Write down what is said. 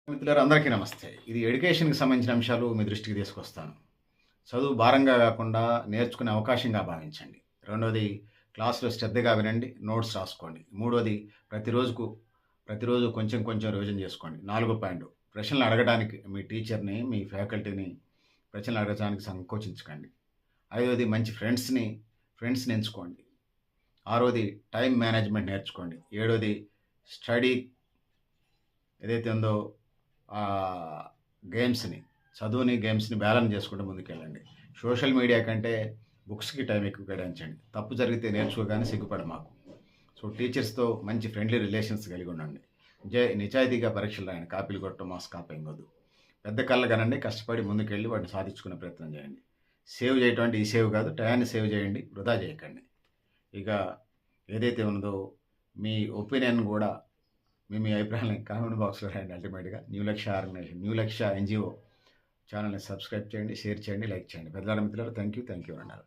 మిత్రులారా అందరికీ నమస్తే. ఇది ఎడ్యుకేషన్‌కి సంబంధించిన అంశాలు మీ దృష్టికి తీసుకొస్తాను. చదువు భారంగా గాకుండా నేర్చుకునే అవకాశంగా భావించండి. రెండోది క్లాస్‌లో శ్రద్ధగా వినండి, నోట్స్ రాసుకోండి. మూడోది ప్రతిరోజు కొంచెం కొంచెం రివిజన్ చేసుకోండి. నాలుగో పాయింట్ ప్రశ్నలు అడగడానికి మీ టీచర్‌ని, మీ ఫ్యాకల్టీని ప్రశ్నలు అడగడానికి సంకోచించకండి. ఐదోది మంచి ఫ్రెండ్స్‌ని ఎంచుకోండి. ఆరోది టైమ్ మేనేజ్‌మెంట్ నేర్చుకోండి. ఏడోది స్టడీ ఏదైతే ఉందో ఆహ్, గేమ్స్‌ని, గేమ్స్‌ని బ్యాలెన్స్ చేసుకుంటూ ముందుకెళ్ళండి. సోషల్ మీడియా కంటే బుక్స్‌కి టైం ఎక్కువ కేటాయించండి. తప్పు జరిగితే నేర్చుకోగానే సిగ్గుపడమాకు. సో, టీచర్స్‌తో మంచి ఫ్రెండ్లీ రిలేషన్స్ కలిగి ఉండండి. నిజాయితీగా పరీక్షలు రాయండి. కాపీలు కొట్టడం, మాస్ కాపీయింగ్ వద్దు. పెద్ద కళ్ళ కనండి. కష్టపడి ముందుకెళ్ళి వాటిని సాధించుకునే ప్రయత్నం చేయండి. సేవ్ చేయటం అంటే ఈ సేవ్ కాదు. టయాన్ని సేవ్ చేయండి. వృధా చేయకండి. ఇక ఏదైతే ఉన్నదో మీ ఒపీనియన్ గూడా మీ అభిప్రాయాన్ని కామెంట్ బాక్స్‌లో రాయండి అల్టిమేట్‌గా. న్యూ లక్ష్య ఎన్‌జీఓ ఛానెల్‌ని సబ్స్క్రైబ్ చేయండి, షేర్ చేయండి, లైక్ చేయండి. పెద్దలారా మిత్రులారా థాంక్ యూ అన్నారు.